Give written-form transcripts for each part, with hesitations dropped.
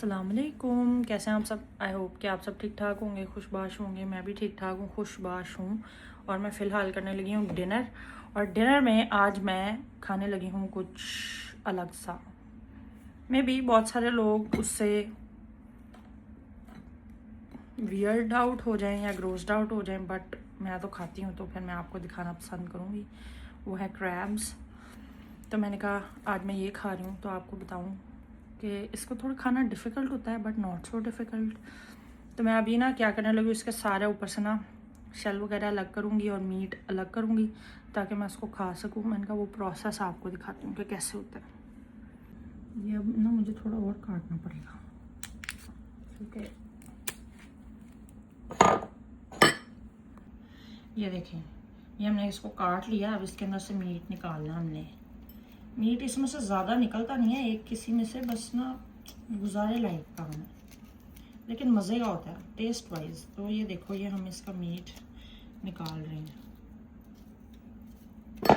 अस्सलामुअलैकुम, कैसे हैं आप सब। आई होप कि आप सब ठीक ठाक होंगे, खुशबाश होंगे। मैं भी ठीक ठाक हूँ, खुशबाश हूँ। और मैं फ़िलहाल करने लगी हूँ डिनर। और डिनर में आज मैं खाने लगी हूँ कुछ अलग सा। मे बी बहुत सारे लोग उससे वियर्ड आउट हो जाएं या ग्रोस्ड आउट हो जाएं, बट मैं तो खाती हूँ तो फिर मैं आपको दिखाना पसंद करूँगी। वो है क्रैब्स। तो मैंने कहा आज मैं ये खा रही हूँ तो आपको बताऊँ कि इसको थोड़ा खाना डिफ़िकल्ट होता है, बट नॉट सो डिफ़िकल्ट। तो मैं अभी ना क्या करने लगी, इसके सारे ऊपर से ना शेल वगैरह अलग करूँगी और मीट अलग करूँगी ताकि मैं इसको खा सकूँ। मैंने कहा वो प्रोसेस आपको दिखाती हूँ कि कैसे होता है। ये अब ना मुझे थोड़ा और काटना पड़ेगा, क्योंकि ये देखें, ये हमने इसको काट लिया। अब इसके अंदर से मीट निकालना हमने। मीट इसमें से ज़्यादा निकलता नहीं है, एक किसी में से बस ना गुजारे लायक काम है, लेकिन मज़े का होता है टेस्ट वाइज। तो ये देखो, ये हम इसका मीट निकाल रहे हैं।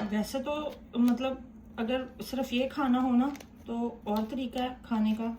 वैसे तो मतलब अगर सिर्फ ये खाना हो ना तो और तरीका है खाने का,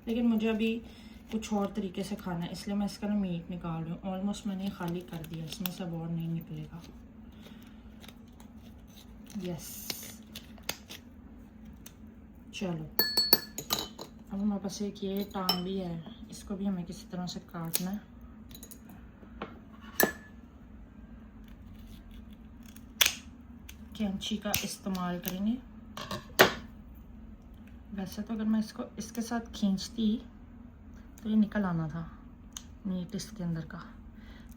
लेकिन मुझे अभी कुछ और तरीके से खाना है, इसलिए मैं इसका ना मीट निकाल रही हूँ। ऑलमोस्ट मैंने खाली कर दिया, इसमें से अब और नहीं निकलेगा। यस, चलो। अब हमारे पास एक ये टांग भी है, इसको भी हमें किसी तरह से काटना है। कैंची का इस्तेमाल करेंगे। वैसे तो अगर मैं इसको इसके साथ खींचती तो ये निकल आना था मीट इसके अंदर का,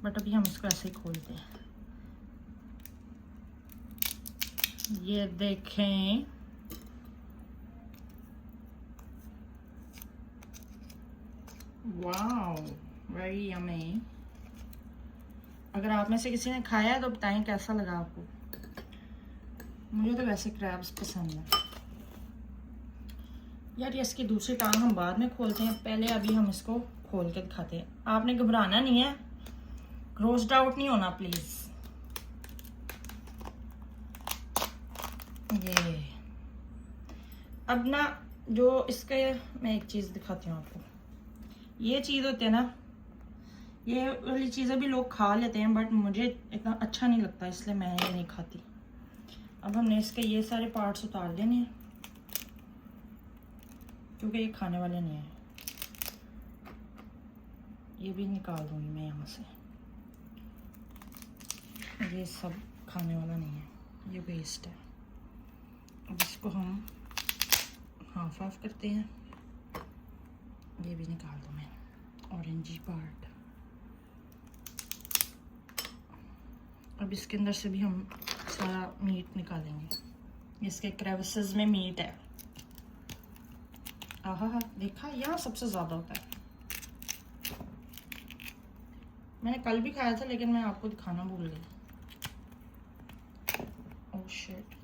बट अभी हम इसको ऐसे ही खोलते हैं। ये देखें, वाओ, वेरी यम्मी। अगर आप में से किसी ने खाया है तो बताएं कैसा लगा आपको। मुझे तो वैसे क्रैब्स पसंद है यार। ये इसकी दूसरी टांग हम बाद में खोलते हैं, पहले अभी हम इसको खोल के दिखाते हैं। आपने घबराना नहीं है, ग्रोस्ड आउट नहीं होना प्लीज। ये अब ना जो इसके, मैं एक चीज दिखाती हूँ आपको। ये चीज होती है ना, ये वाली चीजें भी लोग खा लेते हैं, बट मुझे इतना अच्छा नहीं लगता, इसलिए मैं ये नहीं खाती। अब हमने इसके ये सारे पार्ट्स उतार देने हैं, क्योंकि ये खाने वाले नहीं है। ये भी निकाल दूंगी मैं यहाँ से, ये सब खाने वाला नहीं है, ये वेस्ट है। अब इसको हम हाफ ऑफ करते हैं। ये भी निकाल दूँ मैं, ऑरेंजी पार्ट। अब इसके अंदर से भी हम सारा मीट निकालेंगे। इसके क्रेविसेस में मीट है। आहा, देखा, यहाँ सबसे ज़्यादा होता है। मैंने कल भी खाया था, लेकिन मैं आपको दिखाना भूल गई। Oh shit.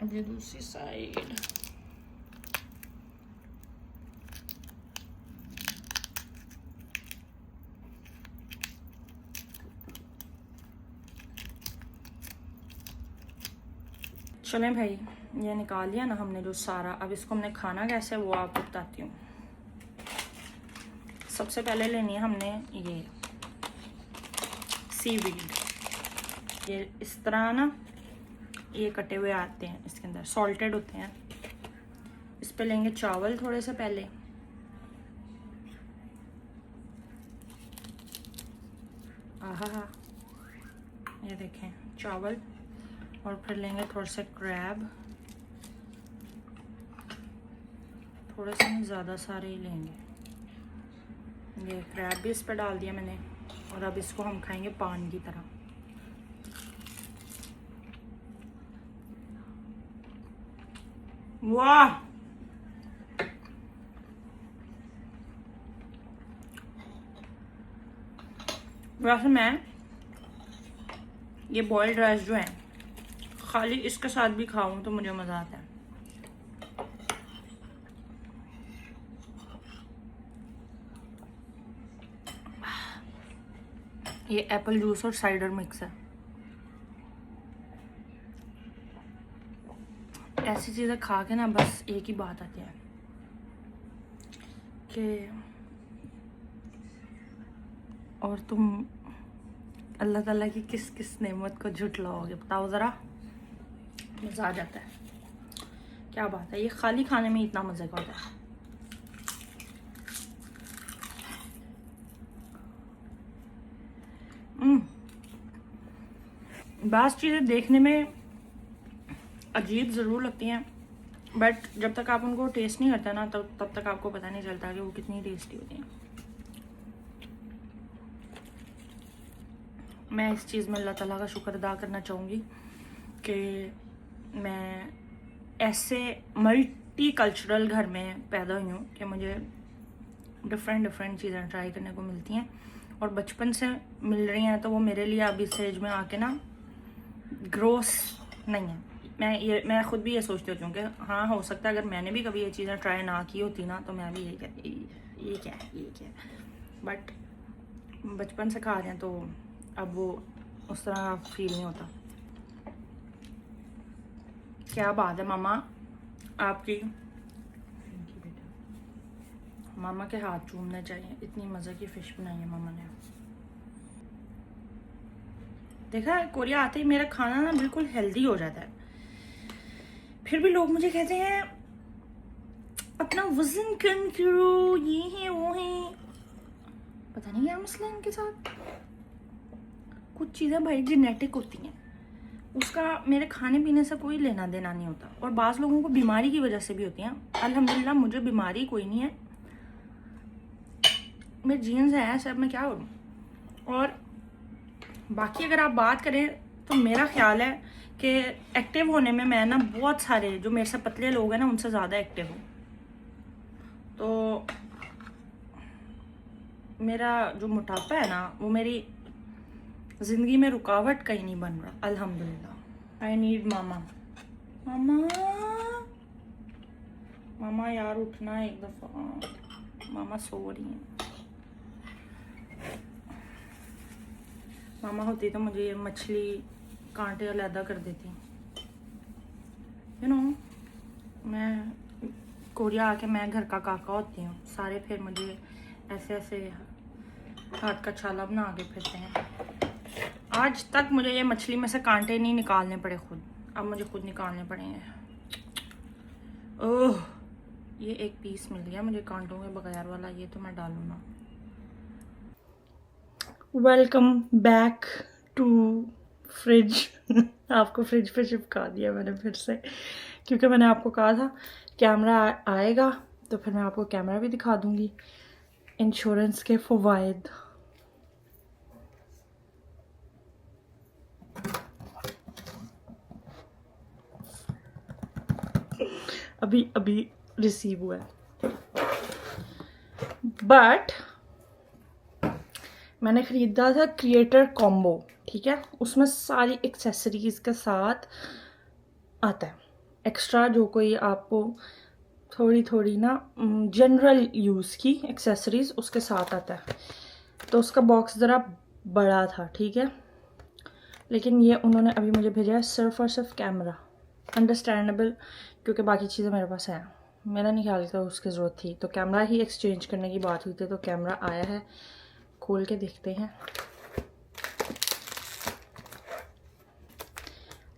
अब ये दूसरी साइड। चलें भाई, ये निकाल लिया ना हमने जो सारा। अब इसको हमने खाना कैसे वो आपको बताती हूँ। सबसे पहले लेनी है हमने ये सीवीड। ये इस तरह ना ये कटे हुए आते हैं, इसके अंदर सॉल्टेड होते हैं। इस पे लेंगे चावल थोड़े से पहले। आहा, ये देखें चावल। और फिर लेंगे थोड़े से क्रैब, थोड़े से नहीं, ज़्यादा सारे ही लेंगे। ये क्रैब भी इस पर डाल दिया मैंने। और अब इसको हम खाएंगे पान की तरह। वाह, वैसे मैं ये बॉइल्ड राइस जो है खाली इसके साथ भी खाऊं तो मुझे मज़ा आता है। ये एप्पल जूस और साइडर मिक्स है। ऐसी चीज़ें खा के ना बस एक ही बात आती है कि और तुम अल्लाह ताला की किस किस नेमत को झुटलाओगे, बताओ ज़रा। मज़ा आ जाता है, क्या बात है, ये खाली खाने में इतना मज़े का होता है। बास चीज़ें देखने में अजीब ज़रूर लगती हैं, बट जब तक आप उनको टेस्ट नहीं करते ना तब तक आपको पता नहीं चलता कि वो कितनी टेस्टी होती हैं। मैं इस चीज़ में अल्लाह ताला का शुक्र अदा करना चाहूँगी कि मैं ऐसे मल्टी कल्चरल घर में पैदा हुई हूँ कि मुझे डिफरेंट चीज़ें ट्राई करने को मिलती हैं और बचपन से मिल रही हैं, तो वो मेरे लिए अब इस एज में आके ना ग्रोस नहीं है। मैं खुद भी ये सोचती होती हूँ कि हाँ, हो सकता है अगर मैंने भी कभी ये चीज़ें ट्राई ना की होती ना तो मैं भी यही कहती ये क्या है, बट बचपन से खा रहे हैं तो अब वो उस तरह फील नहीं होता। क्या बात है मामा आपकी, मामा के हाथ चूमने चाहिए, इतनी मज़े की फ़िश बनाई है मामा ने। देखा, कोरिया आते ही मेरा खाना ना बिल्कुल हेल्दी हो जाता है, फिर भी लोग मुझे कहते हैं अपना वज़न कम करो, ये है वो है, पता नहीं क्या मसला है इनके साथ। कुछ चीज़ें भाई जेनेटिक होती हैं, उसका मेरे खाने पीने से कोई लेना देना नहीं होता, और बाज़ लोगों को बीमारी की वजह से भी होती हैं। अल्हम्दुलिल्लाह मुझे बीमारी कोई नहीं है, मेरे जीन्स हैं सब, मैं क्या करूँ। और बाकी अगर आप बात करें तो मेरा ख्याल है कि एक्टिव होने में मैं ना बहुत सारे जो मेरे से पतले लोग हैं ना उनसे ज़्यादा एक्टिव हूँ, तो मेरा जो मोटापा है ना वो मेरी ज़िंदगी में रुकावट कहीं नहीं बन रहा, अल्हम्दुलिल्लाह। आई नीड मामा, मामा मामा यार उठना एक दफ़ा, मामा सो रही हैं। मामा होती तो मुझे ये मछली कांटे अलहदा कर देती, मैं कोरिया आके मैं घर का काका होती हूँ, सारे फिर मुझे ऐसे हाथ का छाला बना के फिरते हैं। आज तक मुझे ये मछली में से कांटे नहीं निकालने पड़े खुद, अब मुझे खुद निकालने पड़ेंगे। ओह, ये एक पीस मिल गया मुझे कांटों के बगैर वाला, ये तो मैं डालूँ ना। Welcome back to fridge. आपको फ्रिज पे चिपका दिया मैंने फिर से, क्योंकि मैंने आपको कहा था कैमरा आएगा तो फिर मैं आपको कैमरा भी दिखा दूंगी। इंश्योरेंस के फ़वाइद, अभी रिसीव हुआ है, बट मैंने ख़रीदा था क्रिएटर कॉम्बो, ठीक है, उसमें सारी एक्सेसरीज़ के साथ आता है एक्स्ट्रा, जो कोई आपको थोड़ी ना जनरल यूज़ की एक्सेसरीज़ उसके साथ आता है। तो उसका बॉक्स ज़रा बड़ा था, ठीक है, लेकिन ये उन्होंने अभी मुझे भेजा है सिर्फ और सिर्फ कैमरा। अंडरस्टैंडेबल, क्योंकि बाकी चीज़ें मेरे पास हैं, मेरा नहीं ख्याल था उसकी ज़रूरत थी, तो कैमरा ही एक्सचेंज करने की बात हुई थी, तो कैमरा आया है, खोल के देखते हैं।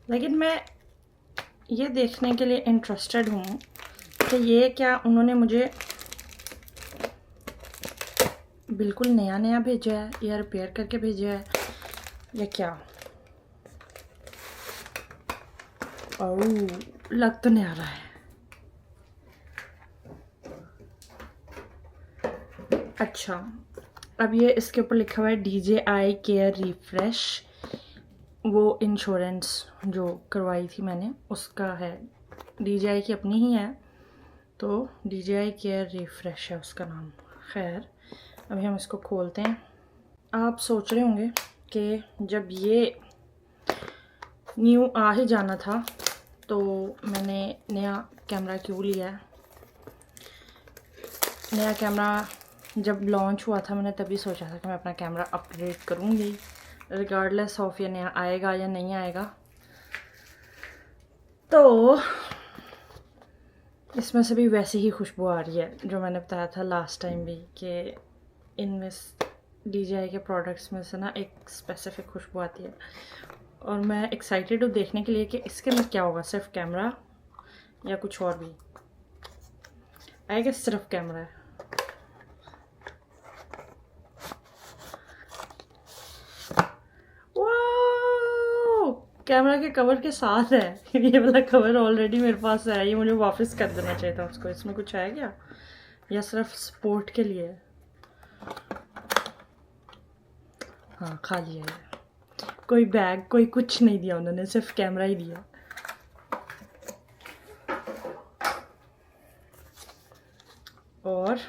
लेकिन मैं ये देखने के लिए इंटरेस्टेड हूँ कि ये क्या उन्होंने मुझे बिल्कुल नया भेजा है या रिपेयर करके भेजा है या क्या। ओह, लग तो नया रहा है। अच्छा, अब ये इसके ऊपर लिखा हुआ है DJI केयर रिफ्रेश, वो इंश्योरेंस जो करवाई थी मैंने उसका है, DJI की अपनी ही है, तो DJI केयर रिफ्रेश है उसका नाम। खैर, अभी हम इसको खोलते हैं। आप सोच रहे होंगे कि जब ये न्यू आ ही जाना था तो मैंने नया कैमरा क्यों लिया है। नया कैमरा जब लॉन्च हुआ था मैंने तभी सोचा था कि मैं अपना कैमरा अपग्रेड करूँगी, रिगार्डलेस ऑफ ये नया आएगा या नहीं आएगा। तो इसमें से भी वैसी ही खुशबू आ रही है जो मैंने बताया था लास्ट टाइम भी, कि इनमें DJI के प्रोडक्ट्स में से ना एक स्पेसिफिक खुशबू आती है। और मैं एक्साइटेड हूँ देखने के लिए कि इसके में क्या होगा, सिर्फ कैमरा या कुछ और भी। आई गेस सिर्फ कैमरा है। कैमरा के कवर के साथ है। ये वाला कवर ऑलरेडी मेरे पास है, ये मुझे वापस कर देना चाहिए था उसको। इसमें कुछ है क्या या सिर्फ सपोर्ट के लिए? हाँ, खाली है। कोई बैग कोई कुछ नहीं दिया उन्होंने, सिर्फ कैमरा ही दिया। और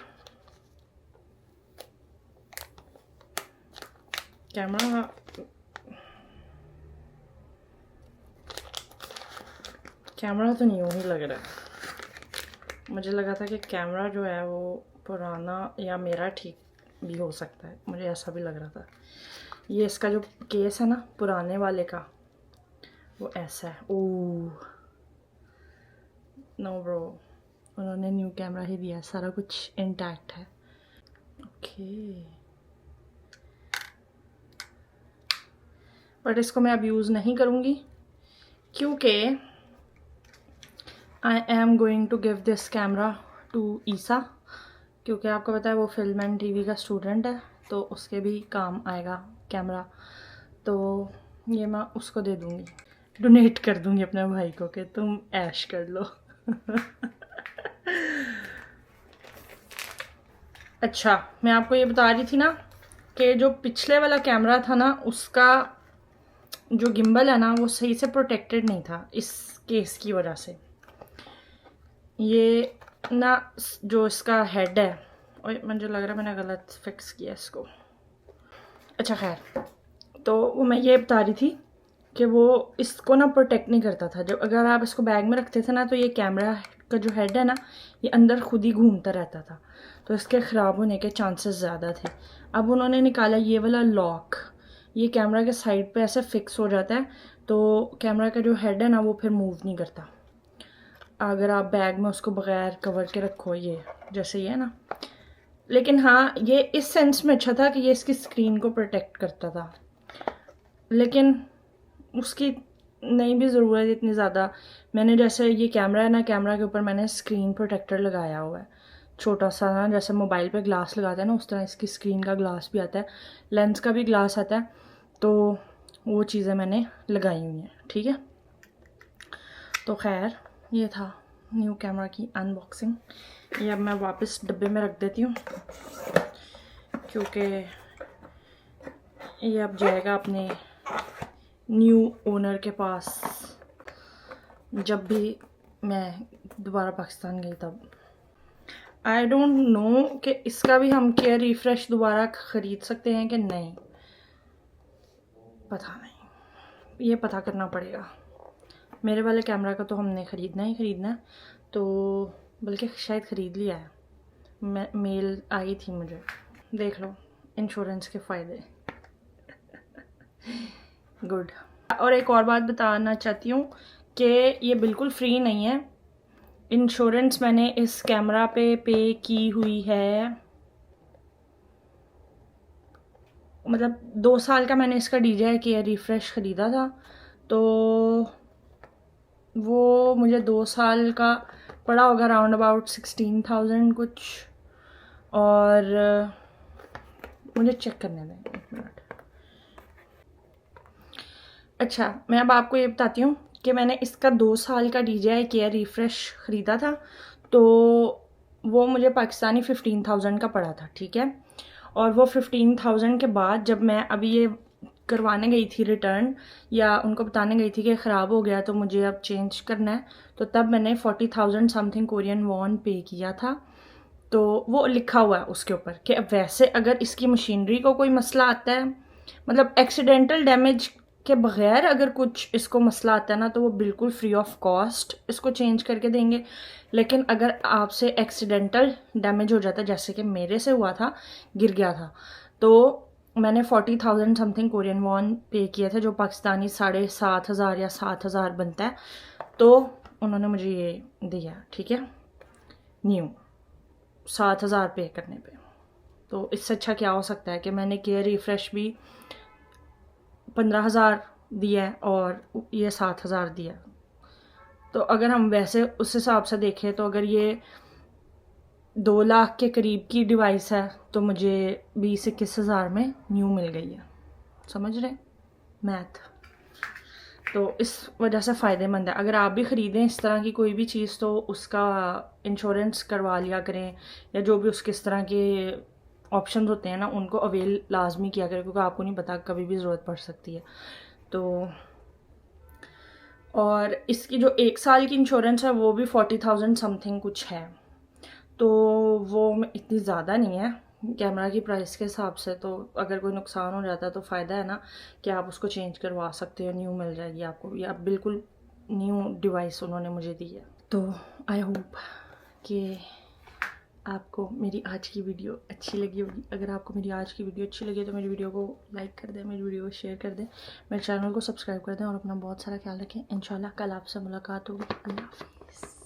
कैमरा तो न्यू ही लग रहा है। मुझे लगा था कि कैमरा जो है वो पुराना या मेरा ठीक भी हो सकता है, मुझे ऐसा भी लग रहा था। ये इसका जो केस है ना पुराने वाले का, वो ऐसा है। ओह नो ब्रो, उन्होंने न्यू कैमरा ही दिया, सारा कुछ इंटैक्ट है। ओके, बट इसको मैं अब यूज़ नहीं करूँगी क्योंकि I am going to give this camera to Isa, क्योंकि आपको पता है वो फिल्म एंड टीवी का स्टूडेंट है, तो उसके भी काम आएगा कैमरा। तो ये मैं उसको दे दूँगी, डोनेट कर दूँगी अपने भाई को कि तुम ऐश कर लो। अच्छा, मैं आपको ये बता रही थी ना कि जो पिछले वाला कैमरा था ना, उसका जो गिम्बल है ना वो सही से प्रोटेक्टेड नहीं था इस केस की वजह से। ये ना जो इसका हेड है, और मुझे लग रहा है मैंने गलत फिक्स किया इसको। अच्छा खैर, तो वो मैं ये बता रही थी कि वो इसको ना प्रोटेक्ट नहीं करता था। जब अगर आप इसको बैग में रखते थे ना, तो ये कैमरा का जो हेड है ना, ये अंदर खुद ही घूमता रहता था, तो इसके ख़राब होने के चांसेस ज़्यादा थे। अब उन्होंने निकाला ये वाला लॉक, ये कैमरा के साइड पे ऐसे फिक्स हो जाता है, तो कैमरा का जो हेड है ना वो फिर मूव नहीं करता अगर आप बैग में उसको बग़ैर कवर के रखो, ये जैसे ये है ना। लेकिन हाँ, ये इस सेंस में अच्छा था कि ये इसकी स्क्रीन को प्रोटेक्ट करता था, लेकिन उसकी नहीं भी ज़रूरत इतनी ज़्यादा। मैंने जैसे ये कैमरा है ना, कैमरा के ऊपर मैंने स्क्रीन प्रोटेक्टर लगाया हुआ है, छोटा सा ना, जैसे मोबाइल पे ग्लास लगाते हैं ना, उस तरह इसकी स्क्रीन का ग्लास भी आता है, लेंस का भी ग्लास आता है, तो वो चीज़ें मैंने लगाई हुई हैं। ठीक है, तो खैर ये था न्यू कैमरा की अनबॉक्सिंग। ये अब मैं वापस डब्बे में रख देती हूँ, क्योंकि ये अब जाएगा अपने न्यू ओनर के पास जब भी मैं दोबारा पाकिस्तान गई तब। आई डोंट नो कि इसका भी हम केयर रिफ्रेश दोबारा ख़रीद सकते हैं कि नहीं, पता नहीं, ये पता करना पड़ेगा। मेरे वाले कैमरा का तो हमने ख़रीदना ही ख़रीदना है, तो बल्कि शायद ख़रीद लिया है, मेल आई थी मुझे। देख लो इंश्योरेंस के फ़ायदे। गुड। और एक और बात बताना चाहती हूँ कि ये बिल्कुल फ्री नहीं है। इंश्योरेंस मैंने इस कैमरा पे की हुई है, मतलब 2 साल का मैंने इसका DJI केयर रिफ्रेश ख़रीदा था, तो वो मुझे 2 साल का पड़ा होगा राउंड अबाउट 16,000 कुछ। और मुझे चेक करने दें 1 मिनट। अच्छा, मैं अब आपको ये बताती हूँ कि मैंने इसका 2 साल का DJI केयर रिफ्रेश ख़रीदा था, तो वो मुझे पाकिस्तानी 15,000 का पड़ा था। ठीक है, और वो 15,000 के बाद जब मैं अभी ये करवाने गई थी रिटर्न, या उनको बताने गई थी कि ख़राब हो गया तो मुझे अब चेंज करना है, तो तब मैंने 40,000 समथिंग कोरियन वॉन पे किया था। तो वो लिखा हुआ है उसके ऊपर कि वैसे अगर इसकी मशीनरी को कोई मसला आता है, मतलब एक्सीडेंटल डैमेज के बग़ैर अगर कुछ इसको मसला आता है ना, तो वो बिल्कुल फ्री ऑफ कॉस्ट इसको चेंज करके देंगे। लेकिन अगर आपसे एक्सीडेंटल डैमेज हो जाता है, जैसे कि मेरे से हुआ था, गिर गया था, तो मैंने 40,000 समथिंग कोरियन वॉन पे किया था, जो पाकिस्तानी 7,500 या 7,000 बनता है, तो उन्होंने मुझे ये दिया। ठीक है, न्यू 7,000 पे करने पे। तो इससे अच्छा क्या हो सकता है कि मैंने केयर रिफ्रेश भी 15,000 दिया है और ये 7,000 दिया है। तो अगर हम वैसे उस हिसाब से देखें तो अगर ये 2 लाख के करीब की डिवाइस है तो मुझे 20-21 हज़ार में न्यू मिल गई है। समझ रहे मैथ? तो इस वजह से फ़ायदेमंद है। अगर आप भी ख़रीदें इस तरह की कोई भी चीज़ तो उसका इंश्योरेंस करवा लिया करें, या जो भी उसके इस तरह के ऑप्शन होते हैं ना उनको अवेल लाजमी किया करें, क्योंकि आपको नहीं पता कभी भी ज़रूरत पड़ सकती है। तो और इसकी जो 1 साल की इंश्योरेंस है वो भी 40,000 समथिंग कुछ है, तो वो इतनी ज़्यादा नहीं है कैमरा की प्राइस के हिसाब से। तो अगर कोई नुकसान हो जाता है तो फ़ायदा है ना कि आप उसको चेंज करवा सकते हो, न्यू मिल जाएगी आपको, या बिल्कुल न्यू डिवाइस उन्होंने मुझे दी है। तो आई होप कि आपको मेरी आज की वीडियो अच्छी लगी होगी। अगर आपको मेरी आज की वीडियो अच्छी लगी तो मेरी वीडियो को लाइक कर दें, मेरी वीडियो को शेयर कर दें, मेरे चैनल को सब्सक्राइब कर दें और अपना बहुत सारा ख्याल रखें। इंशाल्लाह कल आपसे मुलाकात होगी। अल्लाह हाफ़िज़।